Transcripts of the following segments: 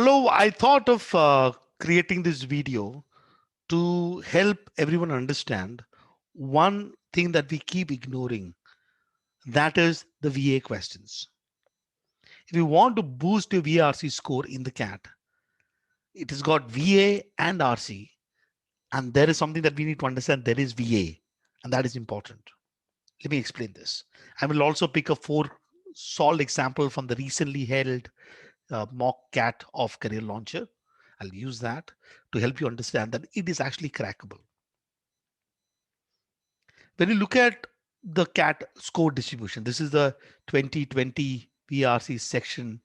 Hello, I thought of creating this video to help everyone understand one thing that we keep ignoring, that is the VA questions. If you want to boost your VRC score in the CAT, it has got VA and RC, and there is something that we need to understand. There is VA, and that is important. Let me explain this. I will also pick a four solved example from the recently held mock CAT of Career Launcher. I'll use that to help you understand that it is actually crackable. When you look at the CAT score distribution, this is the 2020 VRC section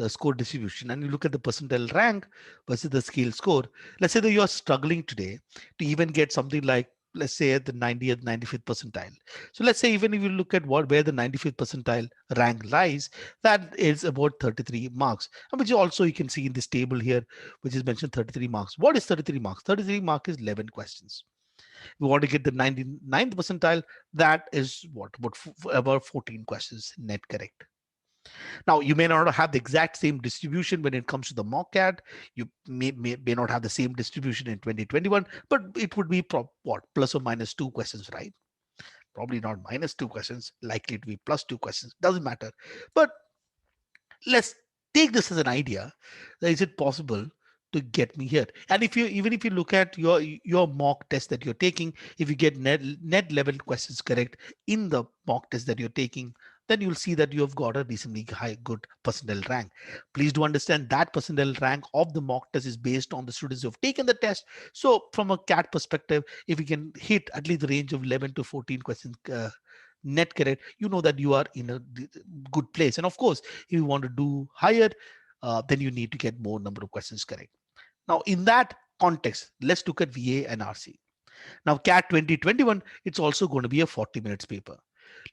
score distribution, and you look at the percentile rank versus the scale score. Let's say that you are struggling today to even get something like, let's say, at the 90th, 95th percentile. So let's say even if you look at where the 95th percentile rank lies, that is about 33 marks, and which also you can see in this table here, which is mentioned 33 marks. What is 33 marks? 33 mark is 11 questions. We want to get the 99th percentile. That is what about 14 questions net correct. Now you may not have the exact same distribution when it comes to the mock CAT. You may not have the same distribution in 2021, but it would be what, plus or minus 2 questions, right? Probably not minus 2 questions, likely to be plus 2 questions, doesn't matter. But let's take this as an idea. Is it possible to get me here? And if you, even if you look at your mock test that you're taking, if you get net 11 questions correct in the mock test that you're taking, then you'll see that you have got a reasonably high good percentile rank. Please do understand that percentile rank of the mock test is based on the students who have taken the test. So from a CAT perspective, if you can hit at least the range of 11 to 14 questions net correct, you know that you are in a good place. And of course, if you want to do higher, then you need to get more number of questions correct. Now, in that context, let's look at VA and RC. Now, CAT 2021, it's also going to be a 40 minutes paper.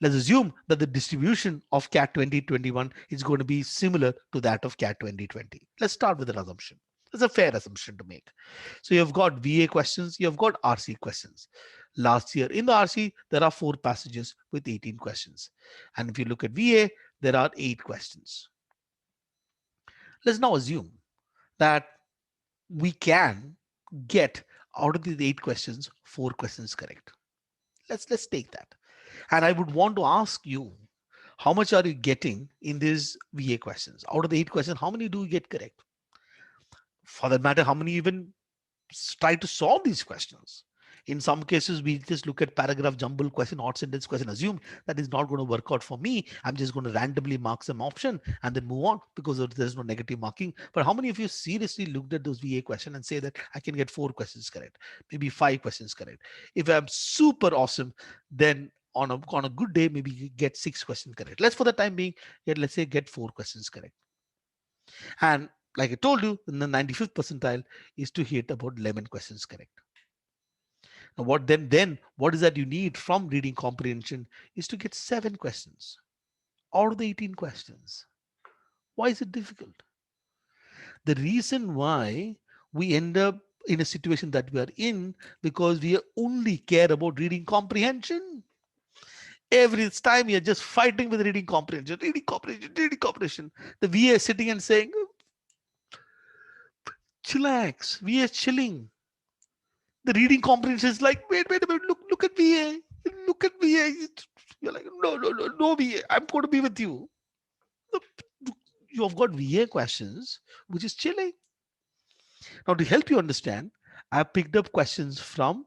Let's assume that the distribution of CAT 2021 is going to be similar to that of CAT 2020. Let's start with an assumption. It's a fair assumption to make. So you've got VA questions, you've got RC questions. Last year in the RC, there are 4 passages with 18 questions. And if you look at VA, there are 8 questions. Let's now assume that we can get out of these 8 questions, 4 questions correct. Let's take that. And I would want to ask you, how much are you getting in these VA questions? Out of the 8 questions, how many do you get correct? For that matter, how many even try to solve these questions? In some cases, we just look at paragraph jumble question, odd sentence question, assume that is not going to work out for me. I'm just going to randomly mark some option and then move on because there's no negative marking. But how many of you seriously looked at those VA question and say that I can get 4 questions correct, maybe 5 questions correct? If I'm super awesome, then on a good day, maybe you get 6 questions correct. Let's, for the time being, let's say get 4 questions correct. And like I told you, in the 95th percentile is to hit about 11 questions correct. Now, then what is that you need from reading comprehension is to get 7 questions out of the 18 questions. Why is it difficult? The reason why we end up in a situation that we are in, because we only care about reading comprehension. Every time you're just fighting with reading comprehension, reading comprehension, reading comprehension. The VA is sitting and saying, chillax, VA is chilling. The reading comprehension is like, wait a minute, look at VA, look at VA. You're like, no, VA, I'm going to be with you. You've got VA questions, which is chilling. Now, to help you understand, I picked up questions from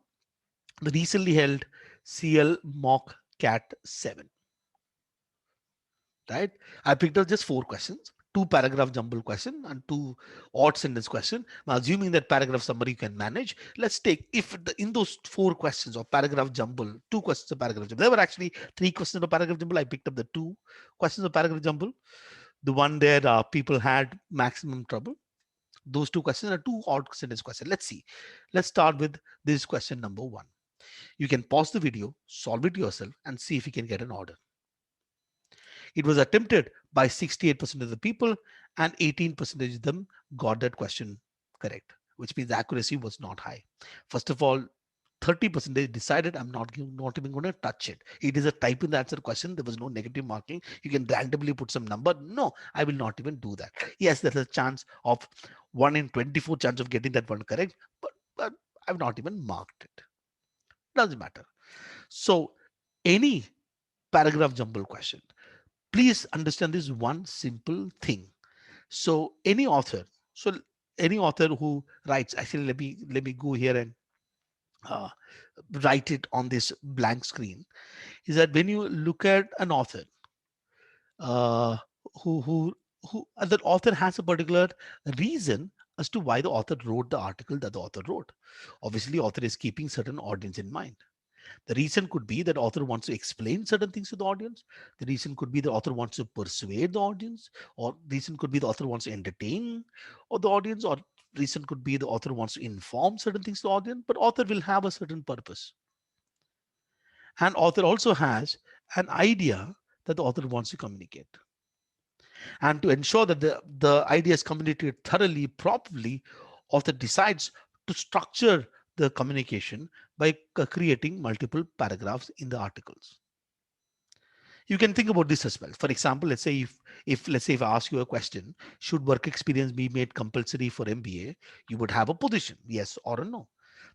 the recently held CL mock CAT 7. Right? I picked up just 4 questions, 2 paragraph jumble question and 2 odd sentence question. Now, assuming that paragraph summary you can manage, let's take, if in those 4 questions of paragraph jumble, 2 questions of paragraph jumble, there were actually 3 questions of paragraph jumble. I picked up the 2 questions of paragraph jumble. The one there people had maximum trouble. Those 2 questions are 2 odd sentence questions. Let's see. Let's start with this question number 1. You can pause the video, solve it yourself, and see if you can get an order. It was attempted by 68% of the people, and 18% of them got that question correct, which means the accuracy was not high. First of all, 30% decided I'm not even going to touch it. It is a type in the answer question. There was no negative marking. You can randomly put some number. No, I will not even do that. Yes, there's a chance of 1 in 24 chance of getting that one correct, but I've not even marked it. Doesn't matter. So any paragraph jumble question, please understand this one simple thing. So so any author who writes, actually let me go here and uh, write it on this blank screen, is that when you look at an author, uh, who who the author has a particular reason as to why the author wrote the article that the author wrote. Obviously, author is keeping certain audience in mind. The reason could be that author wants to explain certain things to the audience. The reason could be the author wants to persuade the audience, or reason could be the author wants to entertain or the audience, or reason could be the author wants to inform certain things to the audience. But author will have a certain purpose, and author also has an idea that the author wants to communicate. And to ensure that the idea is communicated thoroughly, properly, author decides to structure the communication by creating multiple paragraphs in the articles. You can think about this as well. For example, if let's say if I ask you a question, should work experience be made compulsory for MBA? You would have a position, yes or a no.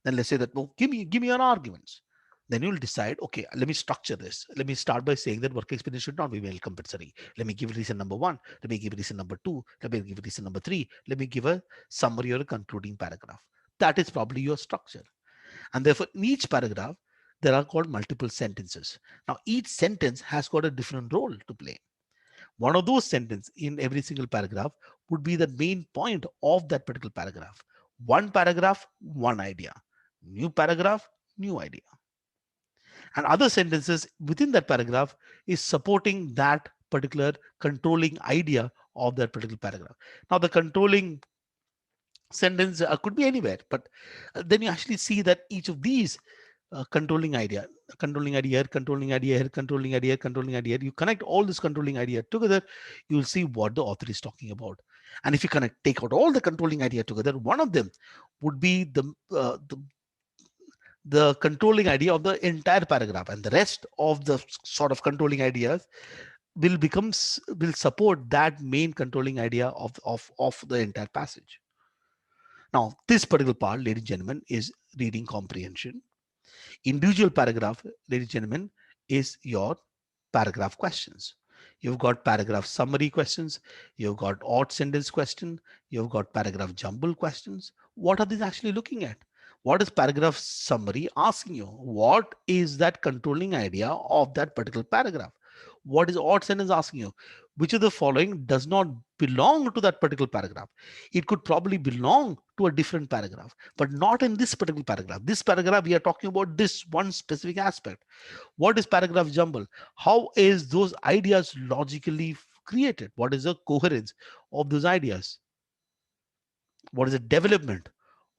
Then let's say that, well, give me your arguments. Then you'll decide, okay, let me structure this. Let me start by saying that work experience should not be made compulsory. Let me give reason number one. Let me give reason number two. Let me give reason number three. Let me give a summary or a concluding paragraph. That is probably your structure. And therefore, in each paragraph, there are called multiple sentences. Now, each sentence has got a different role to play. One of those sentences in every single paragraph would be the main point of that particular paragraph. One paragraph, one idea. New paragraph, new idea. And other sentences within that paragraph is supporting that particular controlling idea of that particular paragraph. Now, the controlling sentence could be anywhere, but then you actually see that each of these controlling idea here, controlling idea here, controlling idea, controlling idea. You connect all this controlling idea together, you will see what the author is talking about. And if you connect, take out all the controlling idea together, one of them would be the controlling idea of the entire paragraph, and the rest of the sort of controlling ideas will support that main controlling idea of the entire passage. Now, this particular part, ladies and gentlemen, is reading comprehension. Individual paragraph, ladies and gentlemen, is your paragraph questions. You've got paragraph summary questions. You've got odd sentence question. You've got paragraph jumble questions. What are these actually looking at? What is paragraph summary asking you? What is that controlling idea of that particular paragraph? What is odd sentence asking you? Which of the following does not belong to that particular paragraph? It could probably belong to a different paragraph, but not in this particular paragraph. This paragraph, we are talking about this one specific aspect. What is paragraph jumble? How is those ideas logically created? What is the coherence of those ideas? What is the development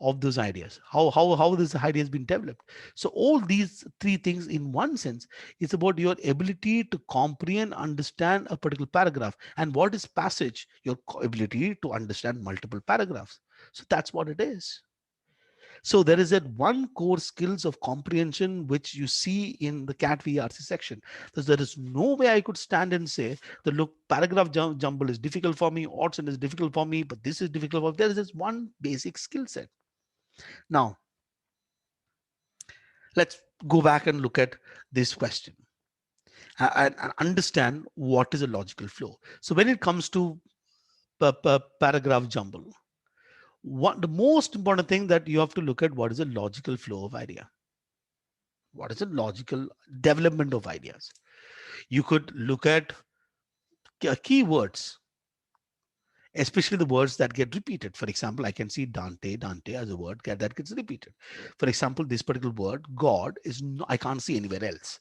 of those ideas? How this idea has been developed? So all these three things in one sense is about your ability to comprehend, understand a particular paragraph. And what is passage? Your ability to understand multiple paragraphs. So that's what it is. So there is that one core skills of comprehension which you see in the CAT VARC section. So there is no way I could stand and say that look, paragraph jumble is difficult for me, Orson is difficult for me, but this is difficult for me. There is this one basic skill set. Now, let's go back and look at this question and understand what is a logical flow. So when it comes to paragraph jumble, the most important thing that you have to look at, what is a logical flow of idea? What is a logical development of ideas? You could look at keywords, especially the words that get repeated. For example, I can see Dante as a word that gets repeated. For example, this particular word, God, I can't see anywhere else.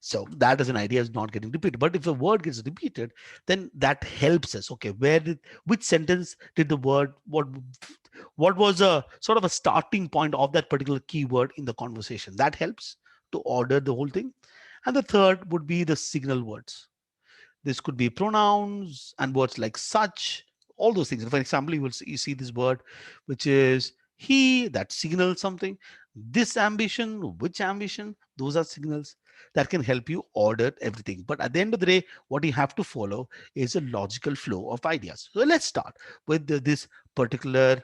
So that as an idea is not getting repeated. But if a word gets repeated, then that helps us. Okay, which sentence did the word, what was a sort of a starting point of that particular keyword in the conversation? That helps to order the whole thing. And the third would be the signal words. This could be pronouns and words like such, all those things. For example, you see this word, which is he, that signals something. This ambition, which ambition, those are signals. that can help you order everything. But at the end of the day, what you have to follow is a logical flow of ideas. So let's start with this particular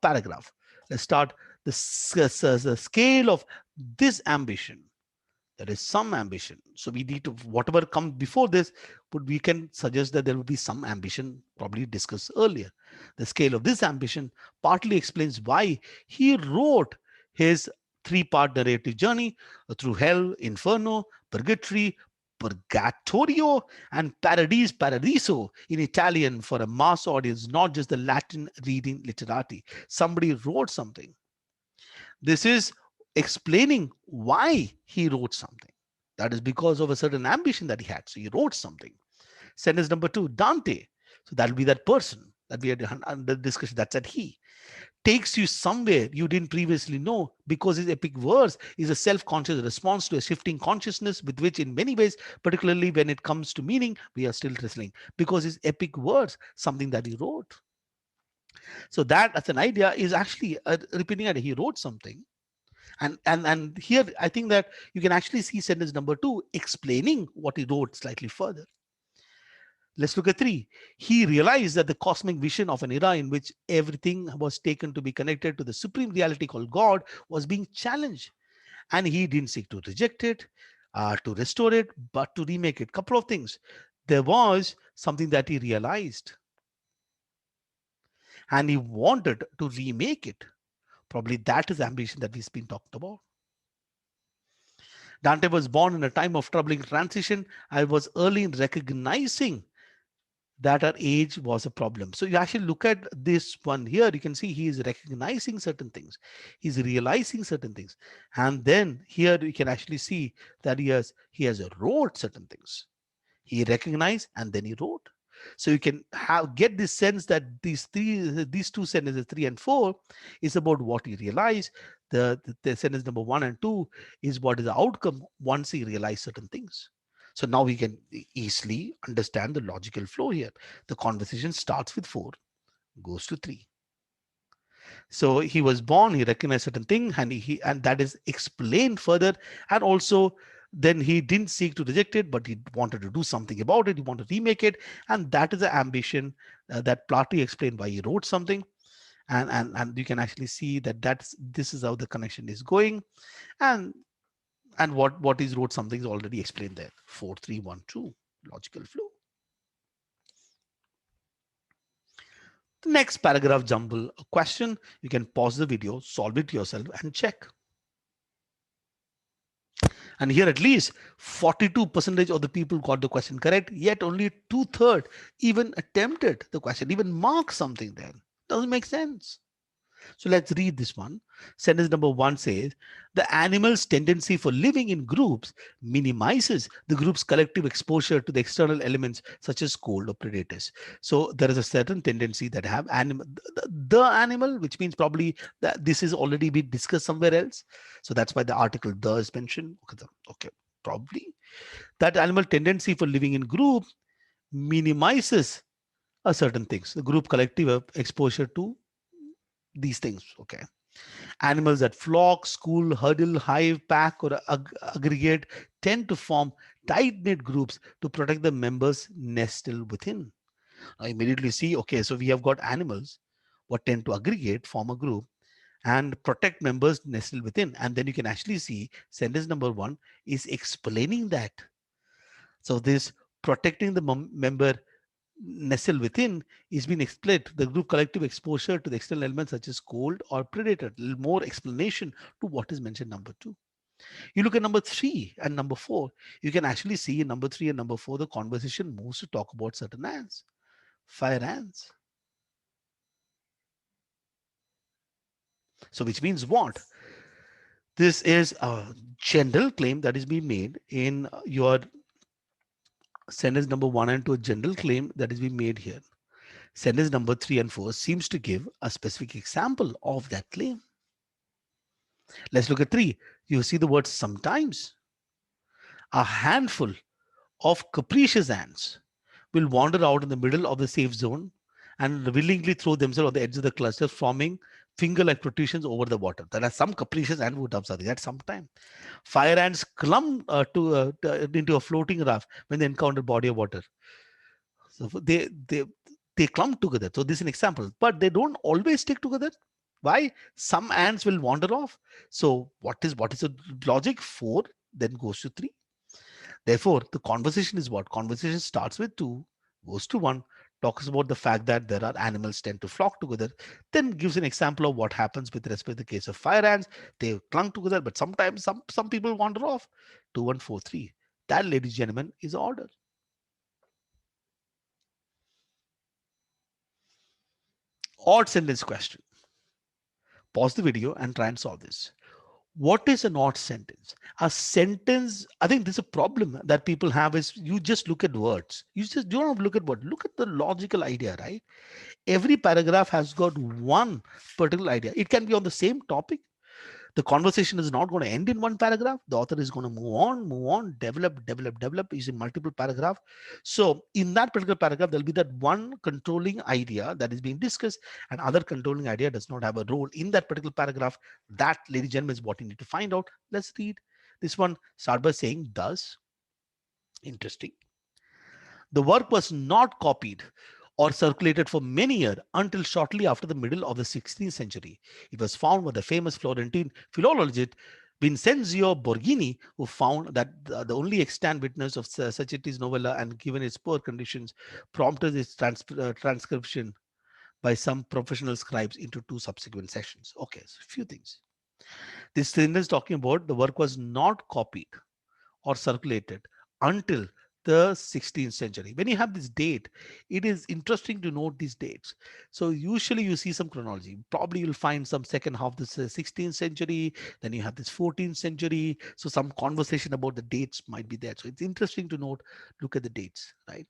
paragraph. Let's start the scale of this ambition. There is some ambition, so we need to, whatever comes before this, but we can suggest that there will be some ambition probably discussed earlier. The scale of this ambition partly explains why he wrote his three-part narrative journey through hell, inferno, purgatory, purgatorio, and paradiso in Italian for a mass audience, not just the Latin reading literati. Somebody wrote something. This is explaining why he wrote something. That is because of a certain ambition that he had. So he wrote something. Sentence number two, Dante. So that'll be that person that we had under discussion. That's that he takes you somewhere you didn't previously know, because his epic verse is a self-conscious response to a shifting consciousness with which, in many ways, particularly when it comes to meaning, we are still wrestling. Because his epic verse, something that he wrote. So that as an idea is actually repeating that he wrote something. And here I think that you can actually see sentence number two explaining what he wrote slightly further. Let's look at three. He realized that the cosmic vision of an era in which everything was taken to be connected to the supreme reality called God was being challenged. And he didn't seek to reject it, to restore it, but to remake it. Couple of things. There was something that he realized, and he wanted to remake it. Probably that is the ambition that we've been talked about. Dante was born in a time of troubling transition. I was early in recognizing that our age was a problem. So you actually look at this one here, you can see he is recognizing certain things. He's realizing certain things. And then here you can actually see that he has wrote certain things. He recognized and then he wrote. So you can get this sense that these two sentences, 3 and 4, is about what he realized. The sentence number 1 and 2 is what is the outcome once he realized certain things. So now we can easily understand the logical flow here. The conversation starts with 4, goes to 3. So he was born, he recognized certain thing, and that is explained further. And also then he didn't seek to reject it, but he wanted to do something about it. He wanted to remake it. And that is the ambition that Platy explained why he wrote something. And you can actually see that this is how the connection is going. And what is wrote something is already explained there. 4, 3, 1, 2, logical flow. The next paragraph jumble a question. You can pause the video, solve it yourself and check. And here at least 42% of the people got the question correct, yet only 2/3 even attempted the question, even marked something there. Doesn't make sense. So let's read this one. Sentence number 1 says, the animal's tendency for living in groups minimizes the group's collective exposure to the external elements such as cold or predators. So there is a certain tendency that have the animal, which means probably that this is already been discussed somewhere else. So that's why the article the is mentioned. Okay, probably that animal tendency for living in group minimizes a certain things, the group collective exposure to these things. Okay. Animals that flock, school, huddle, hive, pack, or aggregate tend to form tight-knit groups to protect the members nestled within. I immediately see, okay, so we have got animals what tend to aggregate, form a group, and protect members nestled within. And then you can actually see sentence number 1 is explaining that. So this protecting the member nestled within is being explained, the group collective exposure to the external elements such as cold or predator. A little more explanation to what is mentioned number 2. You look at number 3 and number 4, you can actually see in number 3 and number 4 the conversation moves to talk about certain ants, fire ants. So which means what? This is a general claim that is being made in your sentence number 1 and 2, a general claim that is being made here. Sentence number 3 and 4 seems to give a specific example of that claim. Let's look at 3. You see the word sometimes. A handful of capricious ants will wander out in the middle of the safe zone and willingly throw themselves on the edge of the cluster, forming finger-like protrusions over the water. There are some capricious and wood observing at some time. Fire ants clump into a floating raft when they encounter body of water. So they clump together. So this is an example, but they don't always stick together. Why? Some ants will wander off. So what is the logic? 4 then goes to 3. Therefore, the conversation is what? Conversation starts with 2, goes to 1, talks about the fact that there are animals tend to flock together, then gives an example of what happens with respect to the case of fire ants. They clung together, but sometimes some people wander off. 2, 1, 4, 3. That, ladies and gentlemen, is order. Odd sentence question. Pause the video and try and solve this. What is an odd sentence? A sentence, I think this is a problem that people have is you just look at words. You just don't look at what. Look at the logical idea, right? Every paragraph has got one particular idea. It can be on the same topic. The conversation is not going to end in one paragraph. The author is going to move on, develop using multiple paragraph. So in that particular paragraph, there'll be that one controlling idea that is being discussed, and other controlling idea does not have a role in that particular paragraph. That, ladies and gentlemen, is what you need to find out. Let's read this one. Start by saying thus. Interesting. The work was not copied or circulated for many years until shortly after the middle of the 16th century. It was found by the famous Florentine philologist Vincenzio Borghini, who found that the only extant witness of Sacchitti's novella, and given its poor conditions, prompted its transcription by some professional scribes into 2 subsequent sessions. Okay, so a few things. This sentence talking about the work was not copied or circulated until the 16th century. When you have this date, it is interesting to note these dates. So usually you see some chronology. Probably you'll find some second half this 16th century, then you have this 14th century. So some conversation about the dates might be there. So it's interesting to note, look at the dates, right?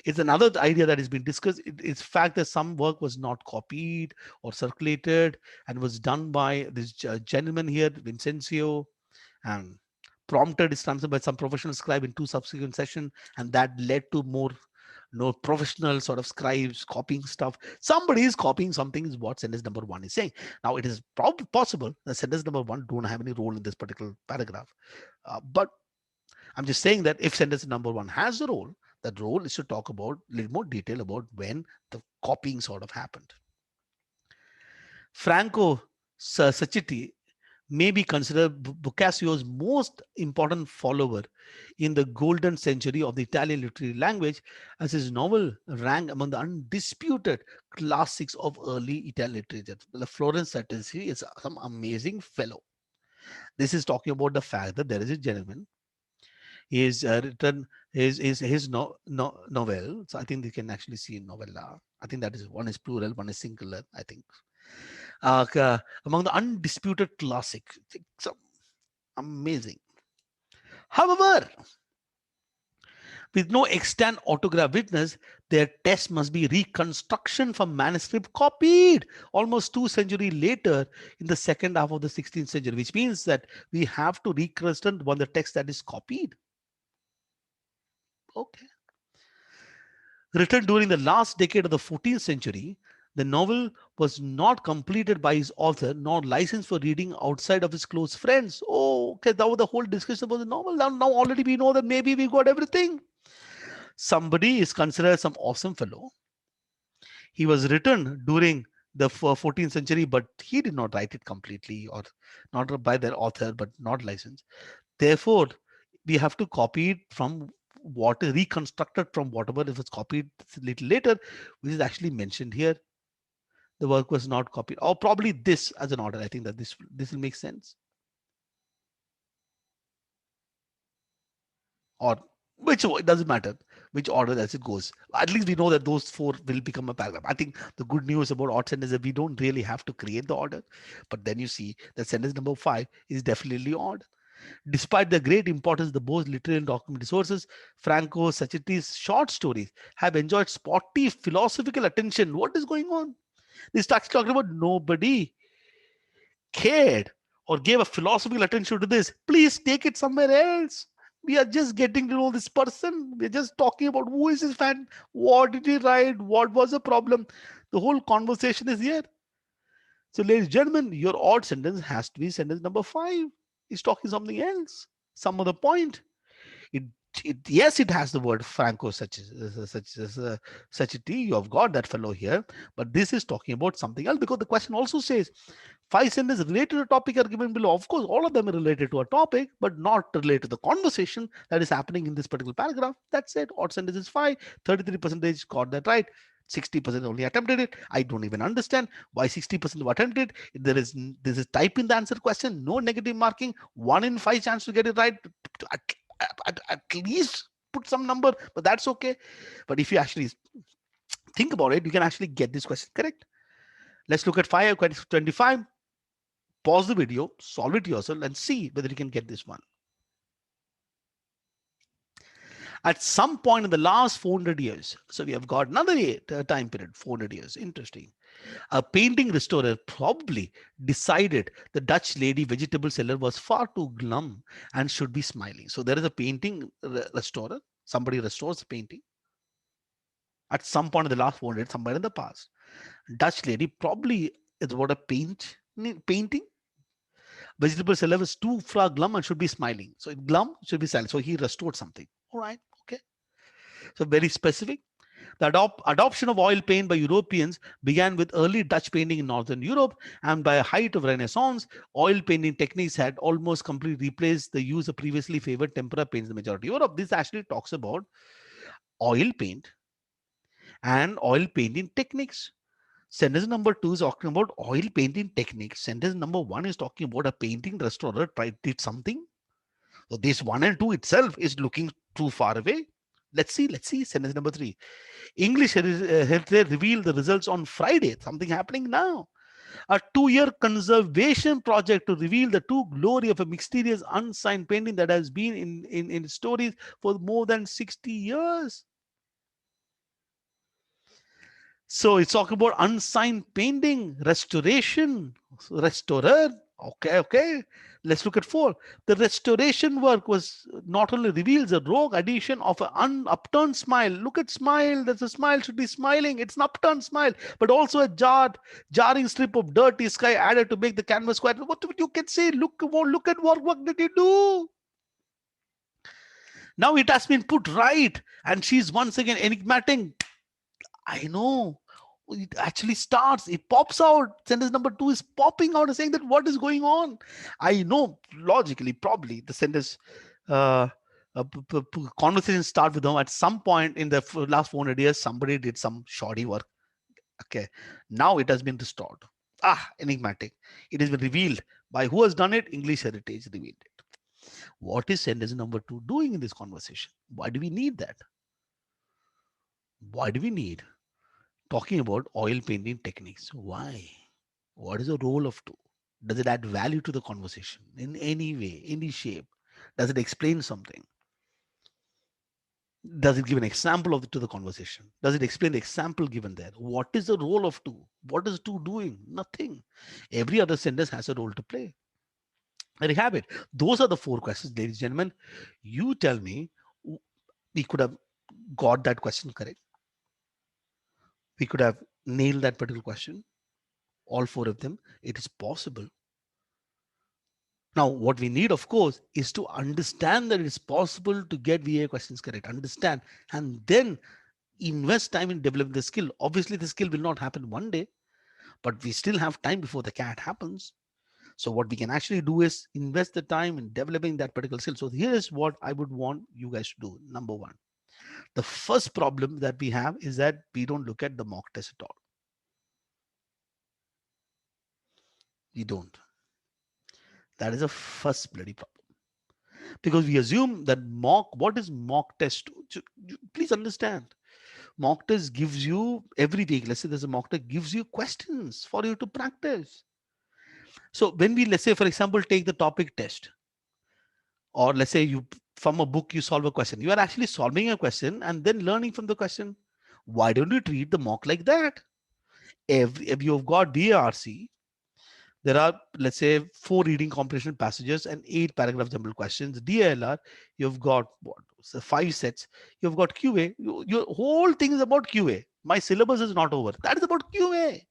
It's another idea that has been discussed. It's fact that some work was not copied or circulated and was done by this gentleman here, Vincencio, and prompted is answered by some professional scribe in 2 subsequent sessions, and that led to more professional sort of scribes copying stuff. Somebody is copying something is what sentence number 1 is saying. Now it is probably possible that sentence number 1 don't have any role in this particular paragraph, but I'm just saying that if sentence number 1 has a role, that role is to talk about a little more detail about when the copying sort of happened. Franco Sacchetti may be considered Boccaccio's most important follower in the golden century of the Italian literary language, as his novel ranked among the undisputed classics of early Italian literature. The Florence Sacchetti is some amazing fellow. This is talking about the fact that there is a gentleman. He has written his novel. So I think they can actually see novella. I think that is one is plural, one is singular. I think among the undisputed classic. It's amazing. However, with no extant autograph witness, their test must be reconstruction from manuscript copied almost 2 centuries later in the second half of the 16th century, which means that we have to reconstruct one the text that is copied. Okay. Written during the last decade of the 14th century, the novel was not completed by his author nor licensed for reading outside of his close friends. Oh, okay, that was the whole discussion about the novel. Now already we know that maybe we got everything. Somebody is considered some awesome fellow. He was written during the 14th century, but he did not write it completely, or not by their author, but not licensed. Therefore, we have to copy it from what is reconstructed from whatever it was copied a little later, which is actually mentioned here. The work was not copied, or probably this as an order. I think that this will make sense. Or which, it doesn't matter which order as it goes. At least we know that those 4 will become a paragraph. I think the good news about odd sentence is that we don't really have to create the order. But then you see that sentence number 5 is definitely odd. Despite the great importance of the both literary and documentary sources, Franco Sacchetti's short stories have enjoyed spotty philosophical attention. What is going on? They start talking about nobody cared or gave a philosophical attention to this. Please take it somewhere else. We are just getting to know this person. We're just talking about who is his fan, what did he write, what was the problem. The whole conversation is here. So, ladies and gentlemen, your odd sentence has to be sentence number 5. It's talking something else, some other point. It, yes, it has the word Franco such a tea. You have got that fellow here, but this is talking about something else because the question also says 5 sentences related to a topic are given below. Of course, all of them are related to a topic, but not related to the conversation that is happening in this particular paragraph. That's it. Odd sentence is 5. 33% got that right. 60% only attempted it. I don't even understand why 60% attempted. There is type in the answer question, no negative marking, 1 in 5 chance to get it right. At, at least put some number, but that's okay. But if you actually think about it, you can actually get this question correct. Let's look at 525. Pause the video, solve it yourself, and see whether you can get this one. At some point in the last 400 years, so we have got another time period, 400 years. Interesting. A painting restorer probably decided the Dutch lady vegetable seller was far too glum and should be smiling. So there is a painting restorer. Somebody restores the painting. At some point in the last 400, somewhere in the past, Dutch lady probably is about a painting. Vegetable seller was too far glum and should be smiling. So glum should be silent. So he restored something. All right. Okay. So very specific. The adoption of oil paint by Europeans began with early Dutch painting in Northern Europe, and by a height of Renaissance, oil painting techniques had almost completely replaced the use of previously favored tempera paints in the majority of Europe. This actually talks about oil paint and oil painting techniques. Sentence number 2 is talking about oil painting techniques. Sentence number 1 is talking about a painting restorer did something. So this 1 and 2 itself is looking too far away. Let's see. Sentence number 3. English Heritage revealed the results on Friday. Something happening now. A 2-year conservation project to reveal the true glory of a mysterious unsigned painting that has been in stories for more than 60 years. So it's talking about unsigned painting, restoration, restorer. Okay. Let's look at 4. The restoration work was not only reveals a rogue addition of an upturned smile. Look at smile. There's a smile should be smiling. It's an upturned smile, but also a jarring strip of dirty sky added to make the canvas quiet. What you can say? Look at what work did you do? Now it has been put right, and she's once again enigmatic. I know. It actually starts, it pops out. Sentence number 2 is popping out and saying that what is going on. I know logically, probably the sentence conversation start with them at some point in the last 400 years. Somebody did some shoddy work. Okay, now it has been restored. Enigmatic. It has been revealed by who has done it. English Heritage revealed it. What is sentence number 2 doing in this conversation? Why do we need that? Why do we need talking about oil painting techniques? Why? What is the role of 2? Does it add value to the conversation in any way, any shape? Does it explain something? Does it give an example to the conversation? Does it explain the example given there? What is the role of 2? What is 2 doing? Nothing. Every other sentence has a role to play. There you have it. Those are the 4 questions, ladies and gentlemen. You tell me, we could have got that question correct. We could have nailed that particular question. All 4 of them. It is possible. Now, what we need, of course, is to understand that it's possible to get VA questions correct, understand, and then invest time in developing the skill. Obviously, the skill will not happen one day, but we still have time before the CAT happens. So what we can actually do is invest the time in developing that particular skill. So here is what I would want you guys to do. Number 1, the first problem that we have is that we don't look at the mock test at all. We don't. That is a first bloody problem. Because we assume that what is mock test? Please understand, mock test gives you every week. Let's say there's a mock test gives you questions for you to practice. So when let's say, for example, take the topic test, or let's say you from a book you solve a question. You are actually solving a question and then learning from the question. Why don't you treat the mock like that? If you've got VARC, there are, let's say, 4 reading comprehension passages and 8 paragraph jumble questions. DLR, you've got what? So 5 sets. You've got QA. Your whole thing is about QA. My syllabus is not over. That is about QA.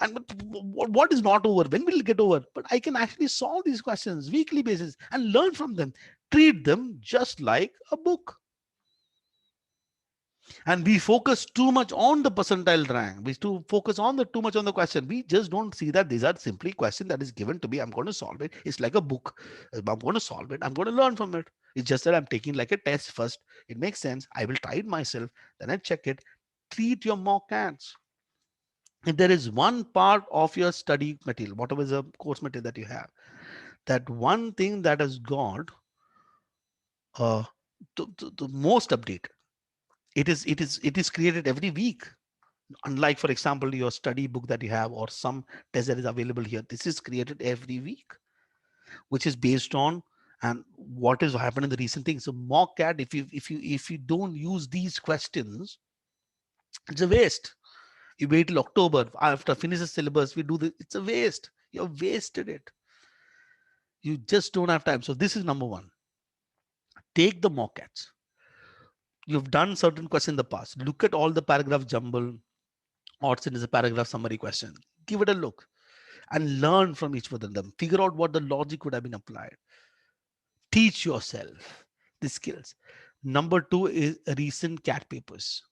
And what is not over? When will it get over? But I can actually solve these questions weekly basis and learn from them. Treat them just like a book. And we focus too much on the percentile rank. We too focus on the too much on the question. We just don't see that these are simply question that is given to me. I'm going to solve it. It's like a book. I'm going to solve it. I'm going to learn from it. It's just that I'm taking like a test first. It makes sense. I will try it myself. Then I check it. Treat your mock ads. If there is one part of your study material, whatever is the course material that you have, that one thing that has got uh, the most updated, it is created every week. Unlike, for example, your study book that you have or some test that is available here, this is created every week, which is based on and what is happening in the recent things. So mock cat, if you don't use these questions, it's a waste. You wait till October after finish the syllabus, we do this, it's a waste. You've wasted it. You just don't have time. So this is number one. Take the mock cats. You've done certain questions in the past. Look at all the paragraph jumble. Orson is a paragraph summary question. Give it a look and learn from each one of them. Figure out what the logic could have been applied. Teach yourself the skills. Number two is recent CAT papers,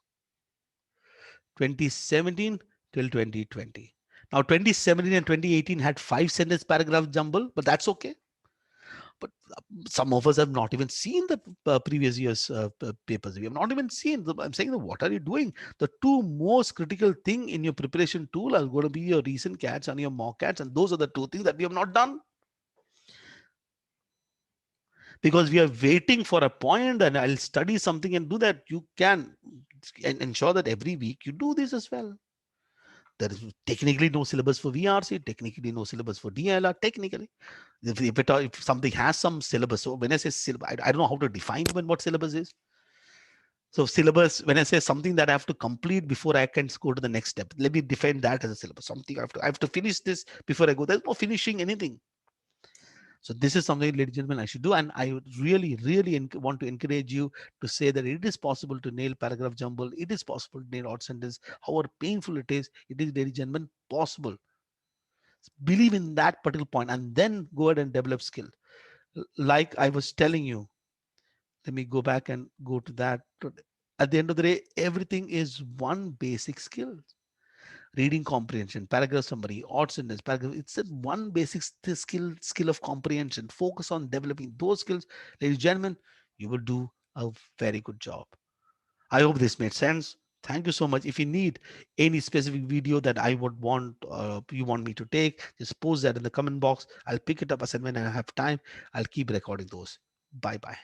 2017 till 2020. Now, 2017 and 2018 had 5 sentence paragraph jumble, but that's okay. But some of us have not even seen the previous year's papers. We have not even seen. I'm saying, what are you doing? The two most critical thing in your preparation tool are going to be your recent cats and your mock cats, and those are the two things that we have not done. Because we are waiting for a point and I'll study something and do that. You can ensure that every week you do this as well. There is technically no syllabus for VRC, technically no syllabus for DLR, technically. If something has some syllabus, so when I say syllabus, I don't know how to define even what syllabus is. So syllabus, when I say something that I have to complete before I can go to the next step, let me define that as a syllabus. Something I have to finish this before I go. There's no finishing anything. So this is something, ladies and gentlemen, I should do. And I would really, really want to encourage you to say that it is possible to nail paragraph jumble. It is possible to nail odd sentence. However painful it is, ladies and gentlemen, possible. Believe in that particular point and then go ahead and develop skill. Like I was telling you, let me go back and go to that. At the end of the day, everything is one basic skill. Reading comprehension, paragraph summary, odd sentence, paragraph. It's a one basic skill of comprehension. Focus on developing those skills, ladies and gentlemen. You will do a very good job. I hope this made sense. Thank you so much. If you need any specific video that I would want you want me to take, just post that in the comment box. I'll pick it up as and when I have time. I'll keep recording those. Bye bye.